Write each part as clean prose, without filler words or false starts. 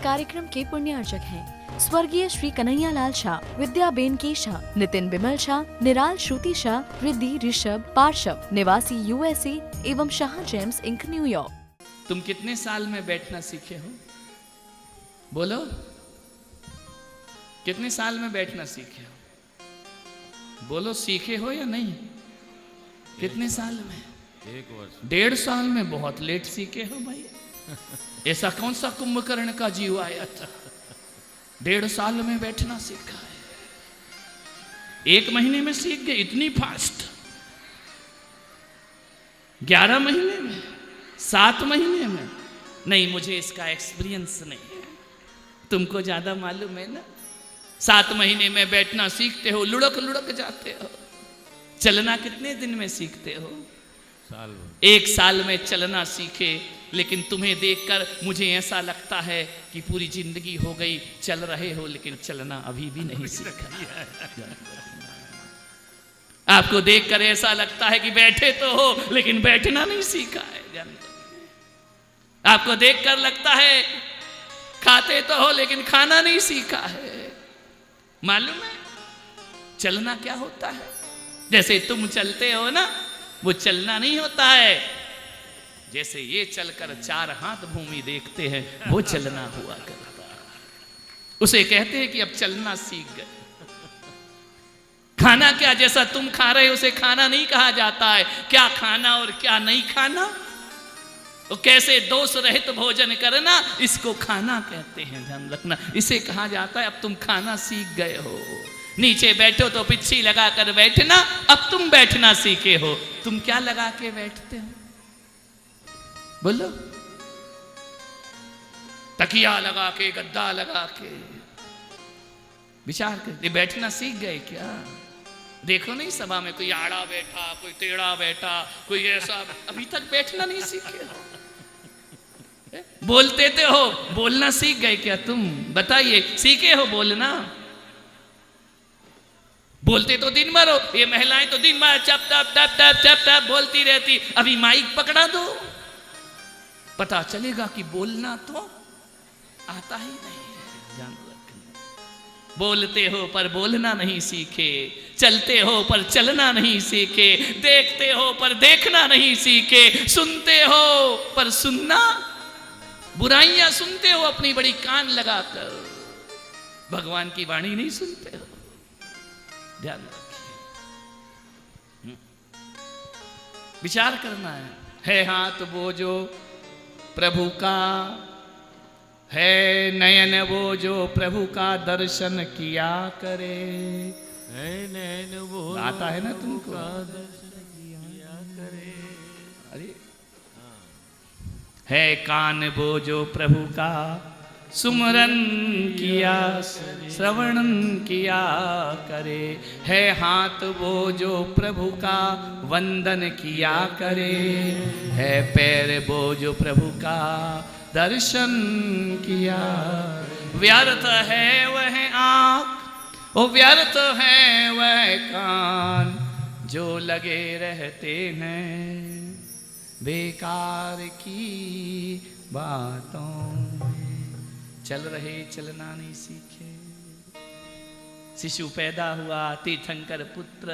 कार्यक्रम के पुण्यार्चक हैं स्वर्गीय श्री कन्हैया लाल शाह, विद्याबेन के शाह, नितिन बिमल शाह, निराल श्रुति शाह, रिद्धि ऋषभ पार्षव, निवासी USA एवं शाह जेम्स इंक न्यूयॉर्क। तुम कितने साल में बैठना सीखे हो? बोलो, कितने साल में बैठना सीखे हो? बोलो, सीखे हो या नहीं? कितने साल में? 1 वर्ष। 1.5 साल में? बहुत लेट सीखे हो भाई। ऐसा कौन सा कुंभकर्ण का जीव आया था 1.5 साल में बैठना सीखा है? 1 महीने में सीख गए? इतनी फास्ट? 11 महीने में? 7 महीने में? नहीं, मुझे इसका एक्सपीरियंस नहीं है, तुमको ज्यादा मालूम है ना। 7 महीने में बैठना सीखते हो, लुढ़क लुढ़क जाते हो। चलना कितने दिन में सीखते हो? साल में। 1 साल में चलना सीखे, लेकिन तुम्हें देखकर मुझे ऐसा लगता है कि पूरी जिंदगी हो गई चल रहे हो, लेकिन चलना अभी भी नहीं सीखा। आपको देखकर ऐसा लगता है कि बैठे तो हो, लेकिन बैठना नहीं सीखा है। आपको देखकर लगता है खाते तो हो, लेकिन खाना नहीं सीखा है। मालूम है चलना क्या होता है? जैसे तुम चलते हो ना, वो चलना नहीं होता है। जैसे ये चलकर 4 हाथ भूमि देखते हैं, वो चलना हुआ करता है। उसे कहते हैं कि अब चलना सीख गए। खाना क्या, जैसा तुम खा रहे हो उसे खाना नहीं कहा जाता है। क्या खाना और क्या नहीं खाना, तो कैसे दोष रहित भोजन करना, इसको खाना कहते हैं। ध्यान रखना, इसे कहा जाता है अब तुम खाना सीख गए हो। नीचे बैठो तो पिच्छी लगा कर बैठना, अब तुम बैठना सीखे हो। तुम क्या लगा के बैठते हो? बोलो, तकिया लगा के, गद्दा लगा के। विचार कर, बैठना सीख गए क्या? देखो नहीं, सभा में कोई आड़ा बैठा, कोई टेढ़ा बैठा, कोई ऐसा, अभी तक बैठना नहीं सीखे हो। बोलते तो हो, बोलना सीख गए क्या तुम? बताइए, सीखे हो बोलना? बोलते तो दिन भर हो, ये महिलाएं तो दिन भर चप टप टप टप चप टप बोलती रहती। अभी माइक पकड़ा दो, पता चलेगा कि बोलना तो आता ही नहीं है। ध्यान रखना, बोलते हो पर बोलना नहीं सीखे, चलते हो पर चलना नहीं सीखे, देखते हो पर देखना नहीं सीखे, सुनते हो पर सुनना, बुराइयां सुनते हो अपनी बड़ी कान लगाकर, भगवान की वाणी नहीं सुनते हो। ध्यान रखिए, विचार करना है हाथ वो जो प्रभु का, है नयन वो जो प्रभु का दर्शन किया करे। है नैन वो आता है ना तुमको? दर्शन किया करे। अरे, है कान वो जो प्रभु का सुमरन किया, श्रवण किया करे। है हाथ वो जो प्रभु का वंदन किया करे। है पैर वो जो प्रभु का दर्शन किया। व्यर्थ है वह आँख, ओ व्यर्थ है वह कान, जो लगे रहते हैं बेकार की बातों में। चल रहे चलना नहीं सीखे। शिशु पैदा हुआ, तीर्थंकर पुत्र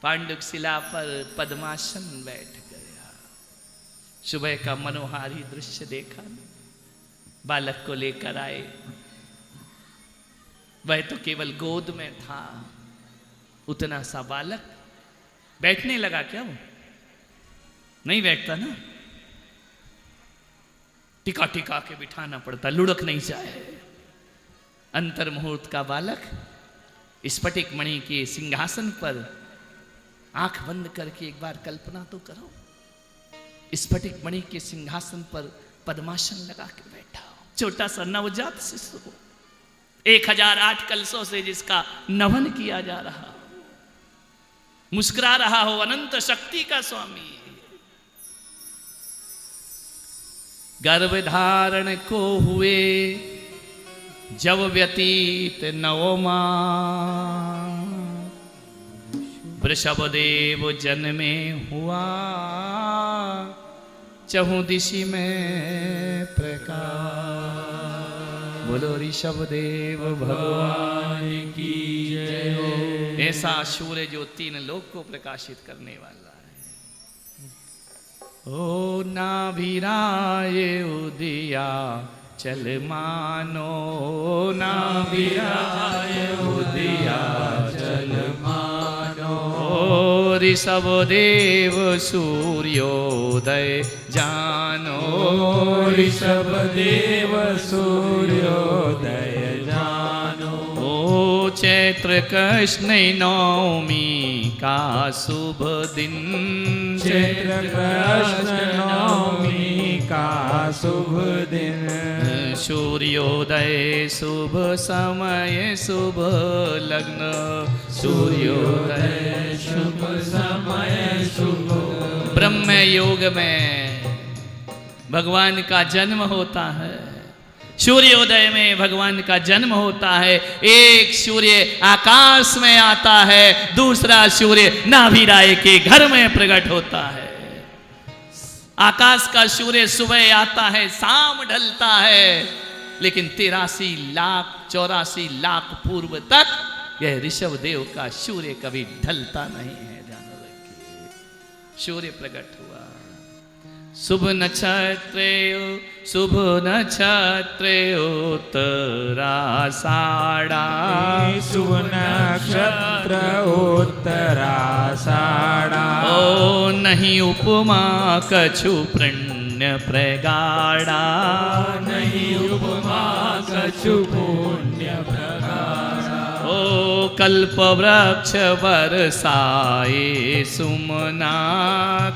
पांडुक शिला पर पद्मासन बैठ गया। सुबह का मनोहारी दृश्य देखा, बालक को लेकर आए। वह तो केवल गोद में था, उतना सा बालक बैठने लगा क्या? वो नहीं बैठता ना, टिका टिका के बिठाना पड़ता, लुढ़क नहीं जाए। अंतर मुहूर्त का बालक स्फटिक मणि के सिंहासन पर आंख बंद करके एक बार कल्पना तो करो, स्फटिक मणि के सिंहासन पर पद्मासन लगा के बैठा हो, छोटा सा नवजात शिशु, 1008 कलशों से जिसका नमन किया जा रहा हो, मुस्कुरा रहा हो, अनंत शक्ति का स्वामी। गर्भ धारण को हुए जब व्यतीत 9 माह, वृषभदेव जन्मे हुआ चहुं दिशि में प्रकाश। बोलो ऋषभ देव भगवान की जय हो। ऐसा सूर्य जो 3 लोक को प्रकाशित करने वाला है। ओ नाभिराय उदिया चल मानो, नाभिराय उदिया चल मानो। ओ ऋषभ देव सूर्योदय जानो, ऋषभ देव सूर्योदय जानो। ओ चैत्र कृष्ण नवमी का शुभ दिन, चैत्र कृष्ण नवमी का शुभ दिन। सूर्योदय शुभ समय शुभ लग्न, सूर्योदय शुभ समय शुभ। ब्रह्म योग में भगवान का जन्म होता है, सूर्योदय में भगवान का जन्म होता है। एक सूर्य आकाश में आता है, दूसरा सूर्य नाभिराय के घर में प्रकट होता है। आकाश का सूर्य सुबह आता है, शाम ढलता है, लेकिन 83 लाख पूर्व तक यह ऋषभ देव का सूर्य कभी ढलता नहीं है। ध्यान रखिए, सूर्य प्रकट हुआ। शुभ नक्षत्र उत्तराषाढ़ा, शुभ नक्षत्र उत्तराषाढ़ा। ओ नहीं उपमा कछु पुण्य प्रगाढ़ा, नहीं उपमा कछु पुण्य प्रगाढ़ा। ओ कल्प वृक्ष बरसाए सुमना,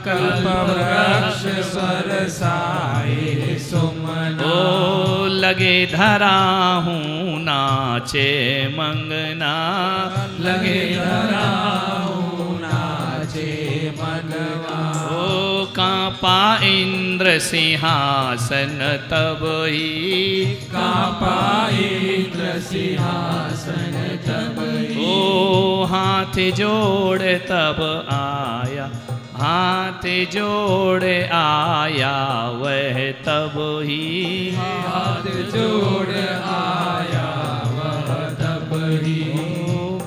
कल्प वृक्ष बरसाए सुमना। ओ लगे धरा हूँ नाचे मंगना, लगे धरा हूँ नाचे मनवा। ओ कांपा इंद्र सिंहासन तब ही, कांपा इंद्र सिंहासन तब ही। ओ हाथ जोड़ तब आया, हाथ जोड़ आया वह तब ही, हाथ जोड़ आया वह तब ही।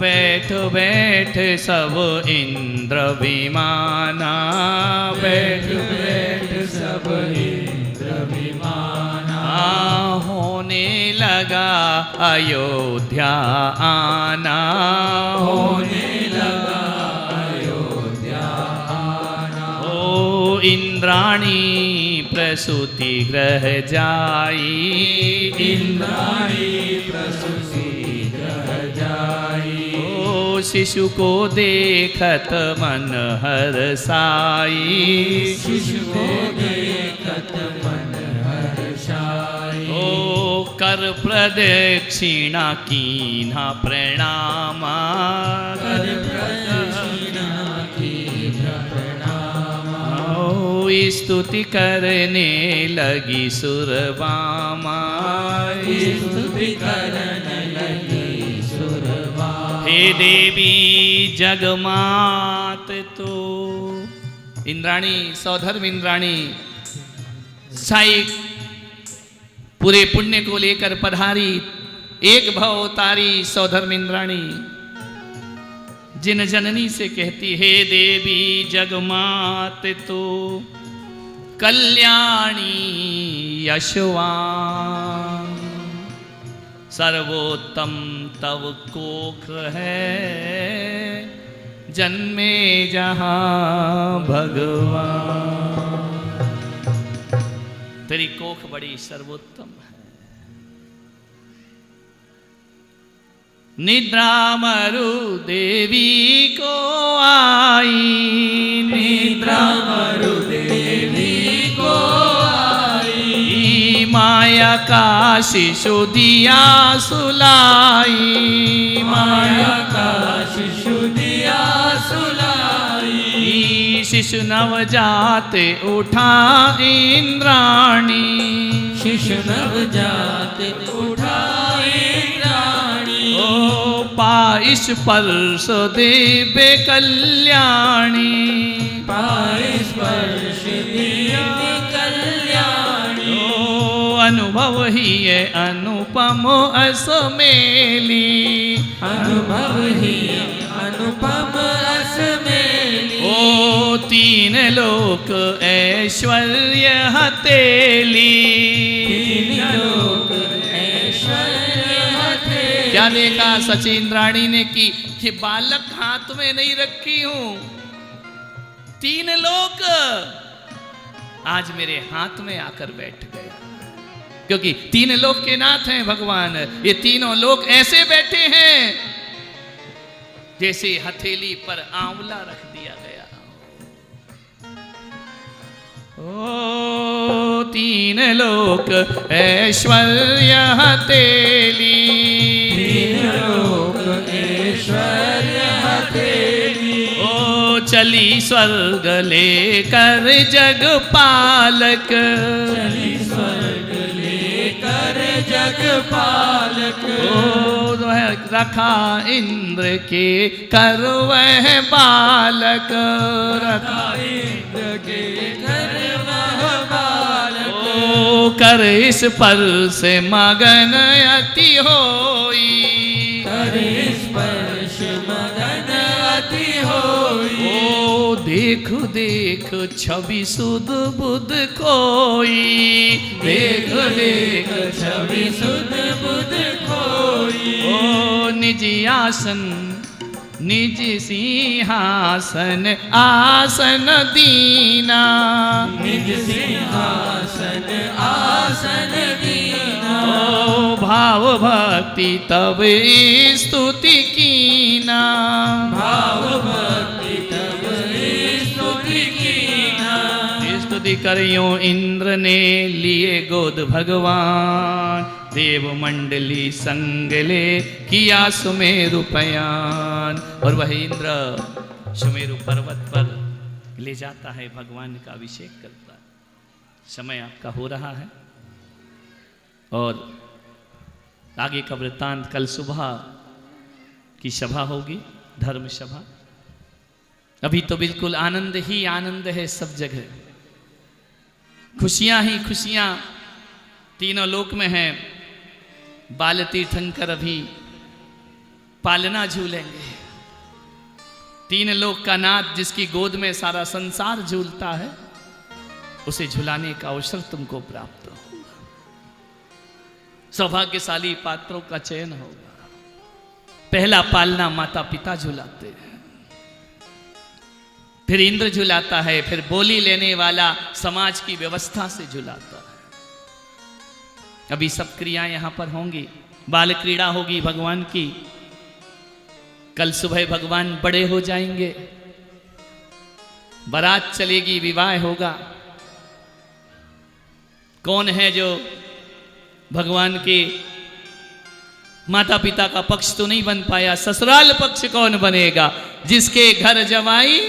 बैठ बैठ सब इंद्र विमाना, बैठ बैठ सब इंद्र विमाना। होने लगा अयोध्या आना, होने लगा अयोध्या आना। ओ इंद्राणी प्रसूति गृह जाई, इंद्राणी प्रसूति गृह जाई। ओ शिशु को देखत मन हर्षाई, शिशु को देखत मन हर्षाई। ओ कर प्रदक्षिणा कीन्हा प्रणामा, कर प्रदक्षिणा कीन्हा प्रणामा। ओ स्तुति करने लगी सुरबामा, स्तुति करने लगी सुरबामा। हे देवी जगमात तो। इंद्राणी, सौधर्म इंद्राणी साई पूरे पुण्य को लेकर पधारी, एक भव उतारी सौधर्म इंद्राणी। जिन जननी से कहती, हे देवी जगमात तो कल्याणी यशवान, सर्वोत्तम तव कोख है, जन्मे जहां भगवान। तेरी कोख बड़ी सर्वोत्तम है। निद्रा मरु देवी को आई, निद्रा मरु देवी को आई। माया का शिशु दिया सुलाई, माया का शिशु दिया सुलाई। शिशु नवजात उठा इंद्राणी, शिशु नवजात उठा इंद्राणी। ओ पाइस स्पर्श देवे कल्याणी, पाइस स्पर्श देवे कल्याणी। ओ अनुभव ही ये अनुपम असमेली, अनुभव ही अनुपम रस मेली। ओ तीन लोक ऐश्वर्य हथेली, तीन लोक ऐश्वर्य हथेली। क्या देखा सचिन रानी ने कि ये बालक हाथ में नहीं रखी हूं, तीन लोक आज मेरे हाथ में आकर बैठ गया, क्योंकि तीन लोक के नाथ हैं भगवान। ये तीनों लोक ऐसे बैठे हैं जैसे हथेली पर आंवला रख दिया गया। ओ तीन लोक ऐश्वर्य हथेली, तीन लोक ऐश्वर्य हथेली। ओ चली स्वर्ग लेकर जग पालक, चली स्वर्ग लेकर जग पालक। ओ रखा इंद्र के कर वह बालक, रखा इंद्र के घर वह बालक। ओ कर इस पर से मगन अति होई, कर स्पर्श मगन अति होई। ओ देख देख छवि सुध बुध कोई, देख देख छवि सुध बुध खोई। ओ निज आसन निज सिंहासन आसन दीना, निज सिंहासन आसन दीना। ओ भाव भक्ति तब स्तुति कीना, भाव भक्ति तब स्तुति कीना। स्तुति करियो इंद्र ने लिए गोद भगवान, देव मंडली संग ले किया सुमेरु पयान। और वह इंद्र सुमेरु पर्वत पर ले जाता है, भगवान का अभिषेक करता है। समय आपका हो रहा है और आगे का वृत्तांत कल सुबह की सभा होगी, धर्म सभा। अभी तो बिल्कुल आनंद ही आनंद है सब जगह, खुशियां ही खुशियां तीनों लोक में हैं। बाल तीर्थंकर अभी पालना झूलेंगे। तीन लोक का नाथ जिसकी गोद में सारा संसार झूलता है, उसे झुलाने का अवसर तुमको प्राप्त होगा। सौभाग्यशाली पात्रों का चयन होगा। पहला पालना माता पिता झुलाते हैं, फिर इंद्र झुलाता है, फिर बोली लेने वाला समाज की व्यवस्था से झुलाता है। अभी सब क्रियाएं यहां पर होंगी, बाल क्रीड़ा होगी भगवान की। कल सुबह भगवान बड़े हो जाएंगे, बारात चलेगी, विवाह होगा। कौन है जो भगवान के माता पिता का पक्ष तो नहीं बन पाया, ससुराल पक्ष कौन बनेगा? जिसके घर जवाई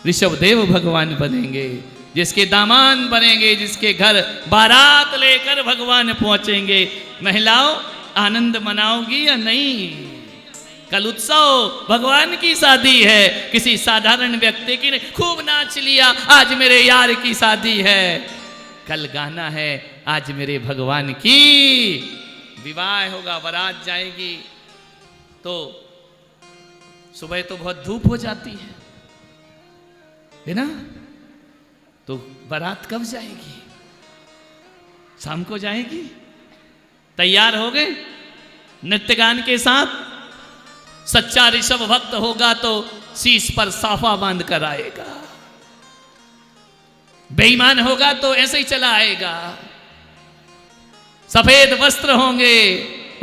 ऋषभदेव भगवान बनेंगे, जिसके दामान बनेंगे, जिसके घर बारात लेकर भगवान पहुंचेंगे। महिलाओं आनंद मनाओगी या नहीं? कल उत्सव भगवान की शादी है, किसी साधारण व्यक्ति की नहीं। खूब नाच लिया, आज मेरे यार की शादी है। कल गाना है, आज मेरे भगवान की विवाह होगा, बारात जाएगी। तो सुबह तो बहुत धूप हो जाती है ना? तो बारात कब जाएगी? शाम को जाएगी। तैयार हो गए नृत्य गान के साथ? सच्चा ऋषभ भक्त होगा तो शीश पर साफा बांध कर आएगा, बेईमान होगा तो ऐसे ही चला आएगा। सफेद वस्त्र होंगे,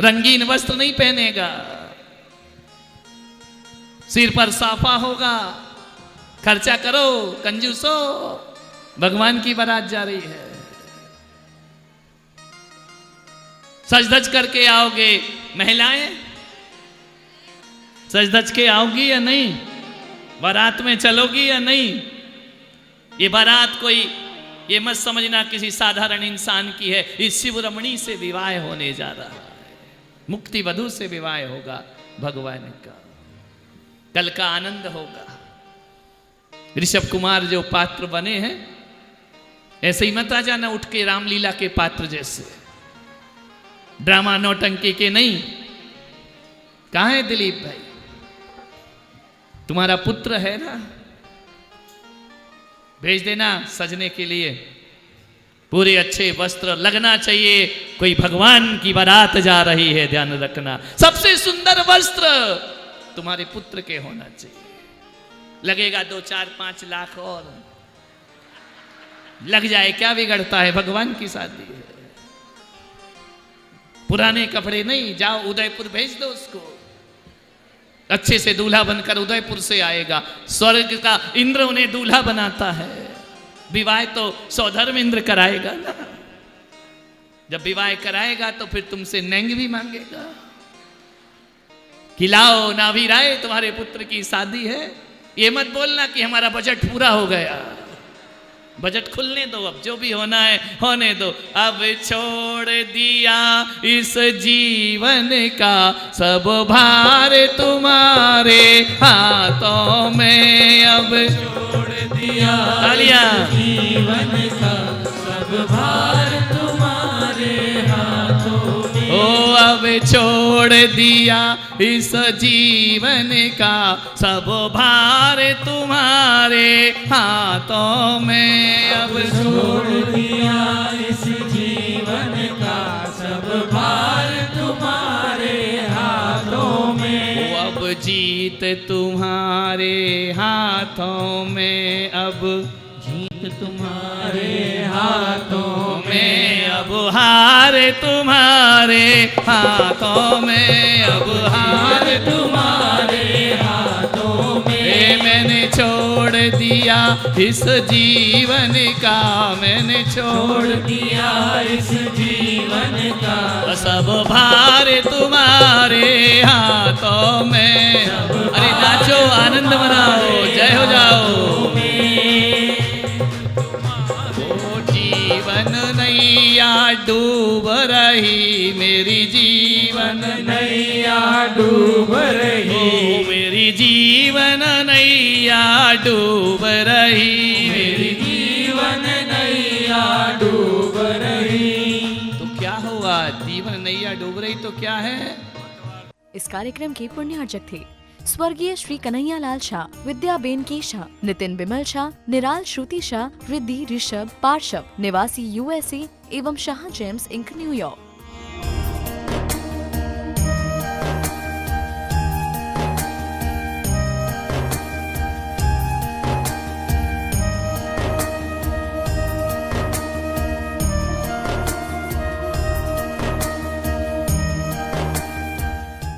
रंगीन वस्त्र नहीं पहनेगा, सिर पर साफा होगा। खर्चा करो कंजूसो, भगवान की बारात जा रही है। सज धज करके आओगे महिलाएं? सज धज के आओगी या नहीं? बारात में चलोगी या नहीं? ये बारात कोई, ये मत समझना किसी साधारण इंसान की है। इस शिव रमणी से विवाह होने जा रहा है, मुक्ति वधु से विवाह होगा भगवान का। कल का आनंद होगा। ऋषभ कुमार जो पात्र बने हैं, ऐसे ही मत आ जाना उठ के रामलीला के पात्र जैसे, ड्रामा नौटंकी के नहीं। कहाँ है दिलीप भाई? तुम्हारा पुत्र है ना, भेज देना सजने के लिए। पूरे अच्छे वस्त्र लगना चाहिए, कोई भगवान की बारात जा रही है, ध्यान रखना। सबसे सुंदर वस्त्र तुम्हारे पुत्र के होना चाहिए। लगेगा 2, 4, 5 लाख और लग जाए, क्या बिगड़ता है, भगवान की शादी है। पुराने कपड़े नहीं, जाओ उदयपुर भेज दो उसको, अच्छे से दूल्हा बनकर उदयपुर से आएगा। स्वर्ग का इंद्र उन्हें दूल्हा बनाता है। विवाह तो सौधर्म इंद्र कराएगा ना। जब विवाह कराएगा तो फिर तुमसे नैंग भी मांगेगा, खिलाओ ना भी राय, तुम्हारे पुत्र की शादी है। ये मत बोलना कि हमारा बजट पूरा हो गया। बजट खुलने दो, अब जो भी होना है होने दो। अब छोड़ दिया इस जीवन का सब भार तुम्हारे हाथों में, अब छोड़ दिया तालियां। जीवन का सब भार तुम्हारे हाथों में। ओ अब छोड़ दिया इस जीवन का सब भार तुम्हारे हाथों में, अब छोड़ दिया इस जीवन का सब भार तुम्हारे हाथों में। अब जीत तुम्हारे हाथों में, अब जीत तुम्हारे हाथों में, अब हार तुम्हारे हाथों में, अब हार तुम्हारे हाथों में। मैंने छोड़ दिया इस जीवन का, मैंने छोड़ दिया इस जीवन का सब भार तुम्हारे हाथों में। अरे नाचो, आनंद मनाओ, जय हो जाओ। वो जीवन नैया डूब रही, मेरी जीवन नैया डूब रही, ओ मेरी जीवन नैया डूब रही, मेरी जीवन नैया डूब रही। तो क्या हुआ? जीवन नैया डूब रही तो क्या है? इस कार्यक्रम के पुण्यार्जक थे स्वर्गीय श्री कन्हैया लाल शाह, विद्याबेन के शाह, नितिन बिमल शाह, निराल श्रुति शाह, रिद्धि ऋषभ पार्षव, निवासी USA एवं शाह जेम्स इंक न्यूयॉर्क।